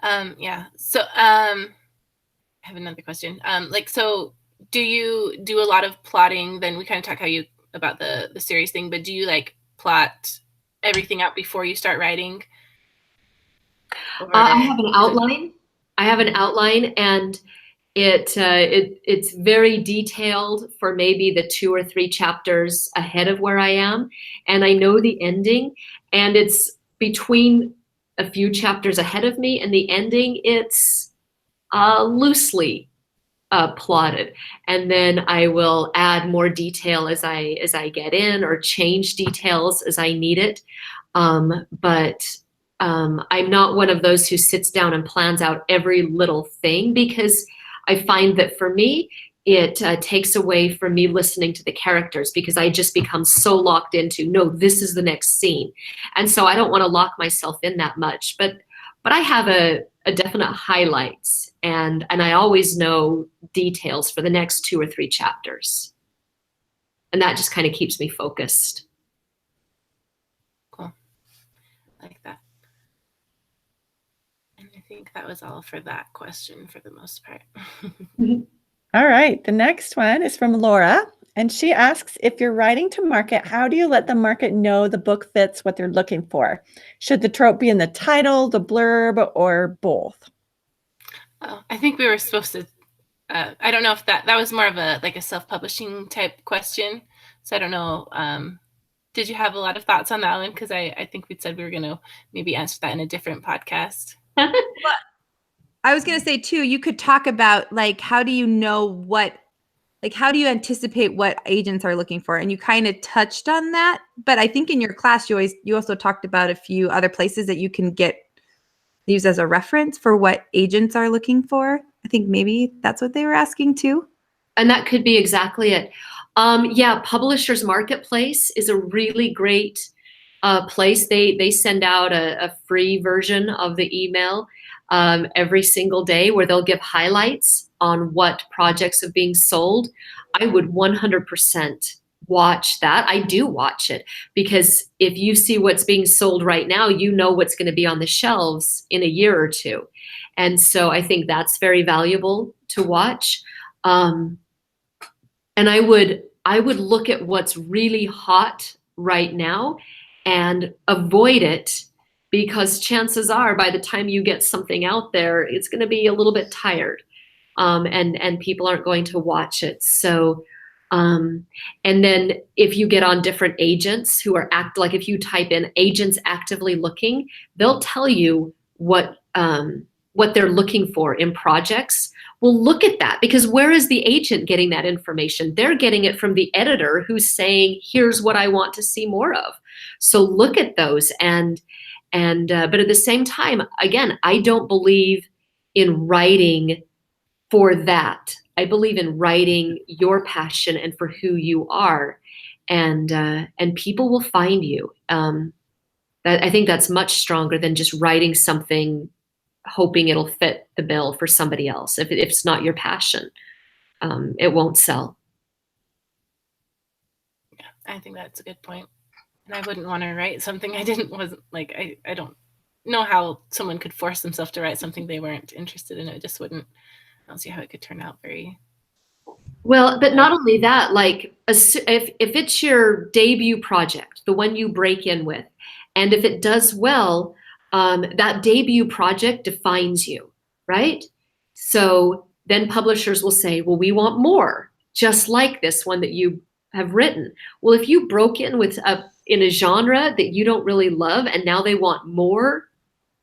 Yeah. So I have another question. So do you do a lot of plotting? Then we kind of talk about the series thing, but do you like plot everything out before you start writing? I have an outline. And it's very detailed for maybe the 2 or 3 chapters ahead of where I am, and I know the ending, and it's between a few chapters ahead of me and the ending. It's loosely plotted, and then I will add more detail as I get in, or change details as I need it. But I'm not one of those who sits down and plans out every little thing, because I find that for me, it takes away from me listening to the characters, because I just become so locked into, no, this is the next scene. And so I don't want to lock myself in that much, but I have a definite highlights, and I always know details for the next 2 or 3 chapters. And that just kind of keeps me focused. Cool. I like that. And I think that was all for that question for the most part. All right. The next one is from Laura. And she asks, if you're writing to market, how do you let the market know the book fits what they're looking for? Should the trope be in the title, the blurb, or both? I think we were supposed to, I don't know if that was more of a self-publishing type question. So I don't know. Did you have a lot of thoughts on that one? Because I think we'd said we were going to maybe answer that in a different podcast. Well, I was going to say too, you could talk about how do you know how do you anticipate what agents are looking for? And you kind of touched on that, but I think in your class, you also talked about a few other places that you can use as a reference for what agents are looking for. I think maybe that's what they were asking too. And that could be exactly it. Yeah, Publishers Marketplace is a really great place. They send out a free version of the email every single day, where they'll give highlights on what projects are being sold. I would 100% watch that. I do watch it, because if you see what's being sold right now, you know what's going to be on the shelves in a year or two. And so I think that's very valuable to watch. And I would look at what's really hot right now and avoid it, because chances are by the time you get something out there, it's going to be a little bit tired, and people aren't going to watch it. So, and then if you get on different agents who are if you type in agents actively looking, they'll tell you what they're looking for in projects. Well, look at that, because where is the agent getting that information? They're getting it from the editor who's saying, here's what I want to see more of. So look at those. But at the same time, again, I don't believe in writing for that. I believe in writing your passion and for who you are, and people will find you. I think that's much stronger than just writing something hoping it'll fit the bill for somebody else. If it's not your passion, it won't sell. Yeah, I think that's a good point. And I wouldn't want to write something I don't know how someone could force themselves to write something they weren't interested in. It just wouldn't. I don't see how it could turn out very well. But not only that, if it's your debut project, the one you break in with, and if it does well, that debut project defines you, right? So then publishers will say, well, we want more, just like this one that you have written. Well, if you broke in in a genre that you don't really love, and now they want more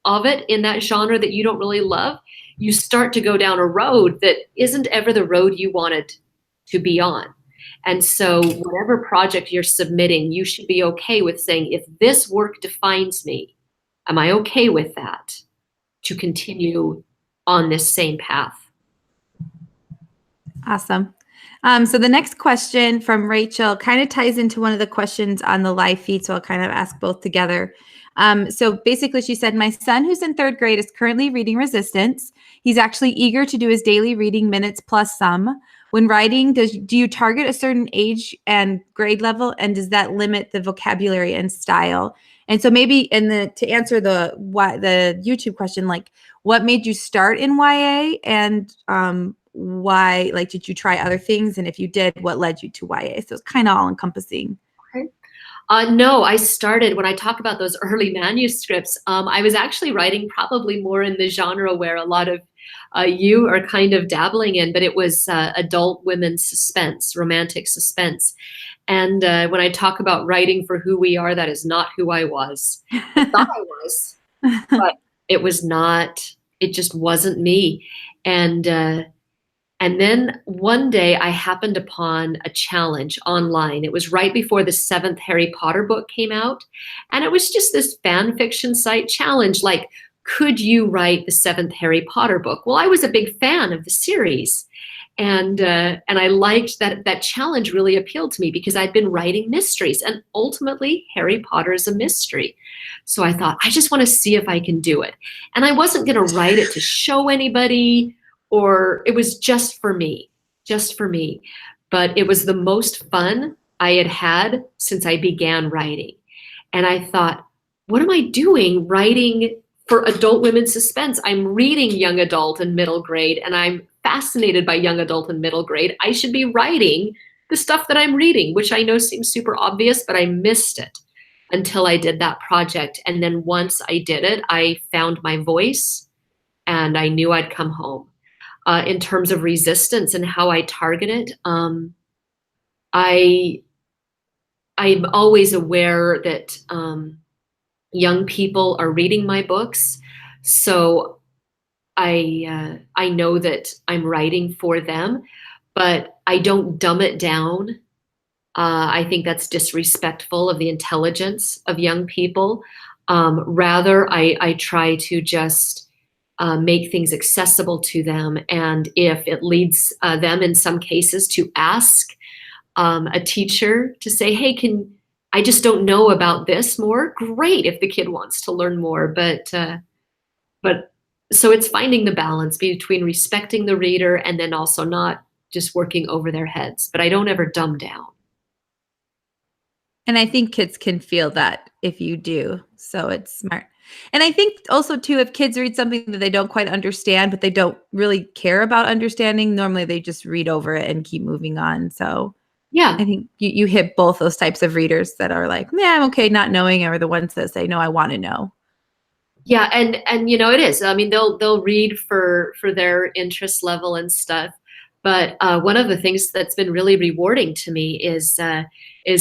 of it in that genre that you don't really love, you start to go down a road that isn't ever the road you wanted to be on. And so whatever project you're submitting, you should be okay with saying, if this work defines me, am I okay with that to continue on this same path? Awesome. So the next question from Rachel kind of ties into one of the questions on the live feed, so I'll kind of ask both together. So basically she said, my son who's in 3rd grade is currently reading Resistance. He's actually eager to do his daily reading minutes plus some. When writing, do you target a certain age and grade level, and does that limit the vocabulary and style? And so maybe to answer the YouTube question, what made you start in YA, and why, did you try other things? And if you did, what led you to YA? So it's kind of all encompassing. Okay. No, I started, when I talk about those early manuscripts, I was actually writing probably more in the genre where a lot of you are kind of dabbling in, but it was adult women's suspense, romantic suspense. And when I talk about writing for who we are, that is not who I was. I thought I was, but it was not. It just wasn't me. And then one day I happened upon a challenge online. It was right before the 7th Harry Potter book came out. And it was just this fan fiction site challenge, could you write the 7th Harry Potter book? Well, I was a big fan of the series. And I liked that challenge really appealed to me because I'd been writing mysteries, and ultimately Harry Potter is a mystery. So I thought, I just want to see if I can do it. And I wasn't going to write it to show anybody, or it was just for me. But it was the most fun I had had since I began writing. And I thought, what am I doing writing for adult women's suspense? I'm reading young adult and middle grade, and I'm fascinated by young adult and middle grade. I should be writing the stuff that I'm reading, which I know seems super obvious, but I missed it until I did that project. And then once I did it, I found my voice and I knew I'd come home. In terms of resistance and how I target it, I'm always aware that young people are reading my books, so I know that I'm writing for them, but I don't dumb it down. I think that's disrespectful of the intelligence of young people. Rather, I try to just make things accessible to them, and if it leads them in some cases to ask a teacher to say, hey, I just don't know about this more. Great if the kid wants to learn more, but so it's finding the balance between respecting the reader and then also not just working over their heads. But I don't ever dumb down. And I think kids can feel that if you do. So it's smart. And I think also too, if kids read something that they don't quite understand, but they don't really care about understanding, normally they just read over it and keep moving on. So Yeah. I think you hit both those types of readers that are like, yeah, I'm okay not knowing, or the ones that say, no, I want to know. Yeah, and you know, it is. I mean, they'll read for their interest level and stuff. But one of the things that's been really rewarding to me is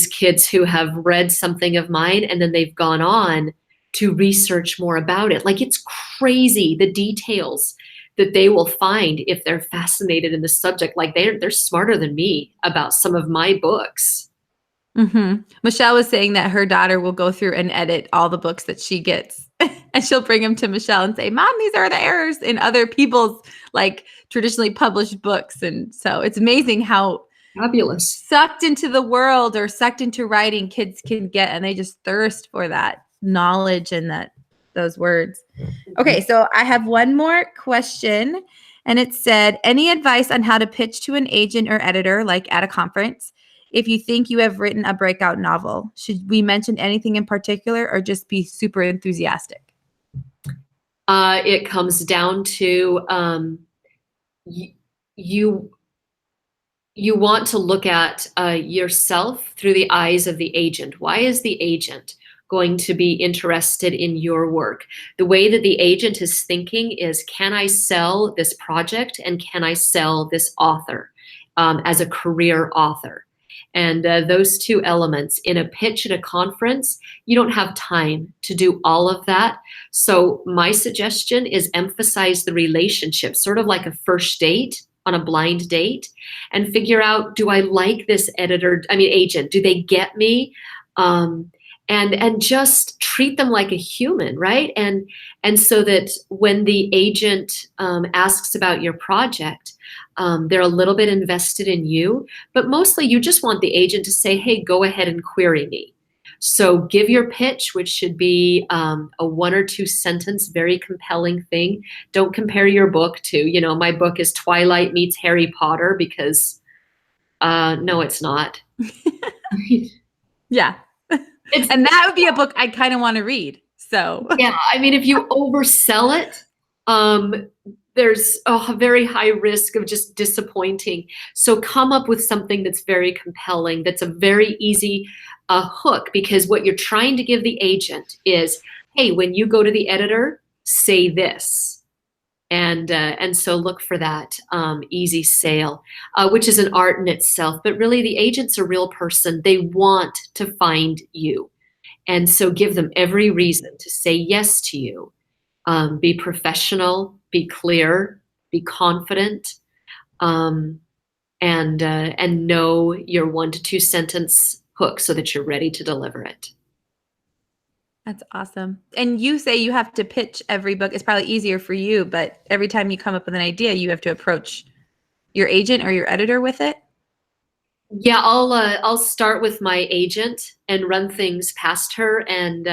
kids who have read something of mine and then they've gone on to research more about it. Like, it's crazy the details that they will find if they're fascinated in the subject. Like, they're smarter than me about some of my books. Mm-hmm. Michelle was saying that her daughter will go through and edit all the books that she gets, and she'll bring them to Michelle and say, Mom, these are the errors in other people's like traditionally published books. And so it's amazing how Fabulous. Sucked into the world or sucked into writing kids can get, and they just thirst for that knowledge and those words. Okay, so I have one more question, and it said, any advice on how to pitch to an agent or editor, like at a conference, if you think you have written a breakout novel? Should we mention anything in particular or just be super enthusiastic? It comes down to you want to look at yourself through the eyes of the agent. Why is the agent going to be interested in your work? The way that the agent is thinking is, can I sell this project and can I sell this author as a career author? And those two elements in a pitch at a conference, you don't have time to do all of that. So my suggestion is emphasize the relationship, sort of like a first date on a blind date, and figure out, do I like this agent? Do they get me? And just treat them like a human, right? And so that when the agent asks about your project, they're a little bit invested in you, but mostly you just want the agent to say, hey, go ahead and query me. So give your pitch, which should be a 1 or 2 sentence, very compelling thing. Don't compare your book to, my book is Twilight meets Harry Potter, because no, it's not. Yeah. And that would be a book I kind of want to read. So yeah, I mean, if you oversell it, there's a very high risk of just disappointing. So come up with something that's very compelling, that's a very easy hook, because what you're trying to give the agent is, hey, when you go to the editor, say this. And so look for that easy sale, which is an art in itself. But really, the agent's a real person. They want to find you. And so give them every reason to say yes to you. Be professional, be clear, be confident, and know your 1 to 2 sentence hook so that you're ready to deliver it. That's awesome. And you say you have to pitch every book. It's probably easier for you, but every time you come up with an idea, you have to approach your agent or your editor with it? Yeah, I'll start with my agent and run things past her, and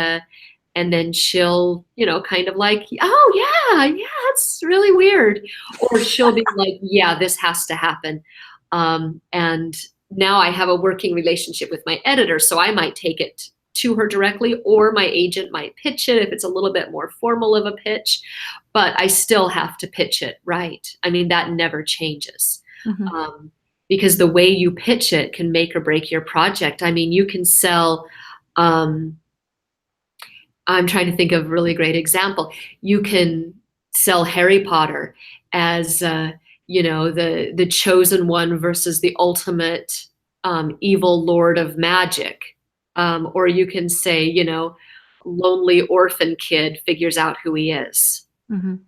then she'll, kind of like, oh yeah, it's really weird, or she'll be like, yeah, this has to happen. And now I have a working relationship with my editor, so I might take it to her directly, or my agent might pitch it if it's a little bit more formal of a pitch, but I still have to pitch it right. I mean, that never changes. Mhm. Because the way you pitch it can make or break your project. I mean, you can sell, I'm trying to think of a really great example. You can sell Harry Potter as, the chosen one versus the ultimate evil lord of magic. Or you can say, lonely orphan kid figures out who he is, Mhm.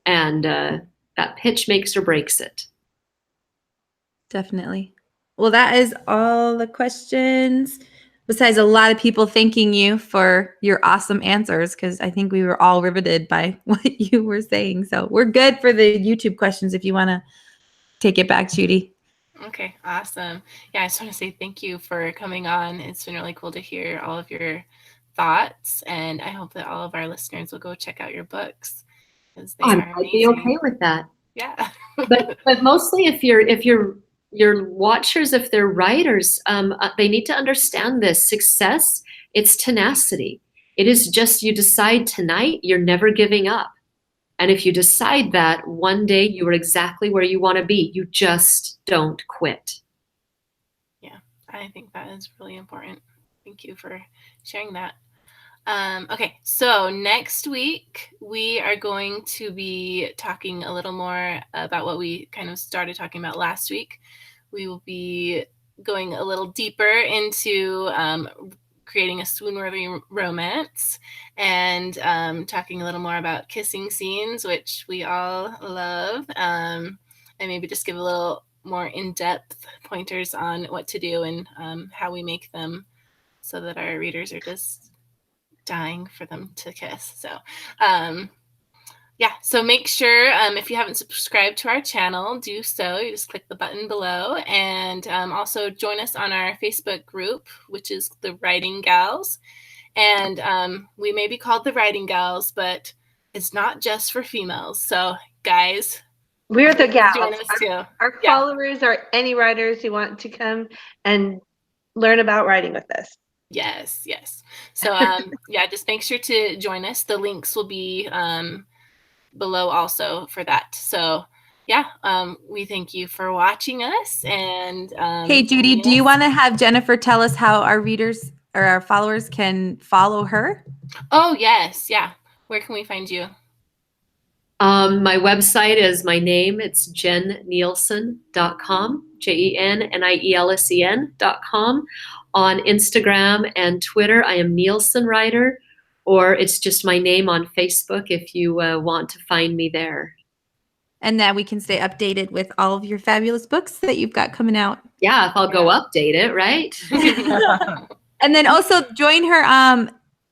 and that pitch makes or breaks it. Definitely. Well, that is all the questions. Besides a lot of people thanking you for your awesome answers, because I think we were all riveted by what you were saying. So we're good for the YouTube questions if you want to take it back, Judy. Okay, awesome. Yeah, I just want to say thank you for coming on. It's been really cool to hear all of your thoughts, and I hope that all of our listeners will go check out your books because they are I'd be amazing. okay with that. Yeah. But mostly if your watchers, if they're writers, they need to understand this. Success, it's tenacity. It is just, you decide tonight, you're never giving up. And if you decide that, one day you are exactly where you want to be. You just don't quit. Yeah, I think that is really important. Thank you for sharing that. Okay, so next week we are going to be talking a little more about what we kind of started talking about last week. We will be going a little deeper into creating a swoon-worthy romance, and talking a little more about kissing scenes, which we all love, and maybe just give a little more in-depth pointers on what to do and how we make them so that our readers are just dying for them to kiss. So so make sure, if you haven't subscribed to our channel, do so. You just click the button below, and also join us on our Facebook group, which is the Writing Gals. And we may be called the Writing Gals, but it's not just for females. So guys, We're the gals. join us too. Our followers are any writers who want to come and learn about writing with us. Yes. So just make sure to join us. The links will be below also for that. So we thank you for watching us. And Hey, Judy, do you want to have Jennifer tell us how our readers or our followers can follow her? Oh, yes. Yeah. Where can we find you? My website is my name. It's jennielsen.com, JENNIELSEN.com. On Instagram and Twitter, I am Nielsen Writer, or it's just my name on Facebook if you want to find me there. And that we can stay updated with all of your fabulous books that you've got coming out. Yeah, if I'll go update it, right? And then also join her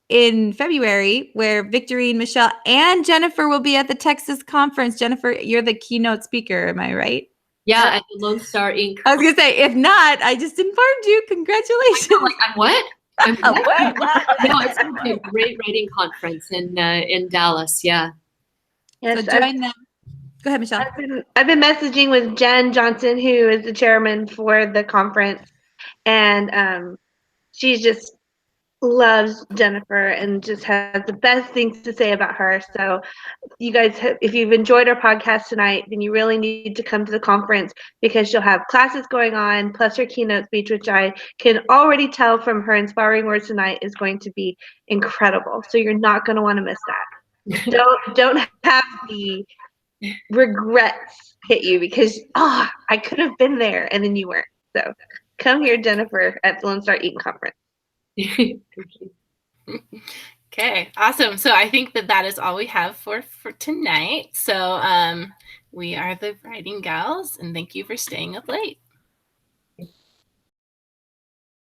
in February, where Victory and Michelle and Jennifer will be at the Texas conference. Jennifer, you're the keynote speaker, am I right? Yeah, at the Lone Star Inc. I was going to say, if not, I just informed you. Congratulations. I know, like, I'm what? What? No, it's going to be a great writing conference in Dallas. Yeah. Yes, So join them. Go ahead, Michelle. I've been messaging with Jen Johnson, who is the chairman for the conference, and she just loves Jennifer and just has the best things to say about her. So you guys, if you've enjoyed our podcast tonight, then you really need to come to the conference, because she'll have classes going on, plus her keynote speech, which I can already tell from her inspiring words tonight is going to be incredible. So you're not going to want to miss that. Don't have the regrets hit you because I could have been there and then you weren't. So come here, Jennifer, at the Lone Star Eaton Conference. Thank you. Okay, awesome. So I think that is all we have for tonight. So we are the Writing Gals, and thank you for staying up late.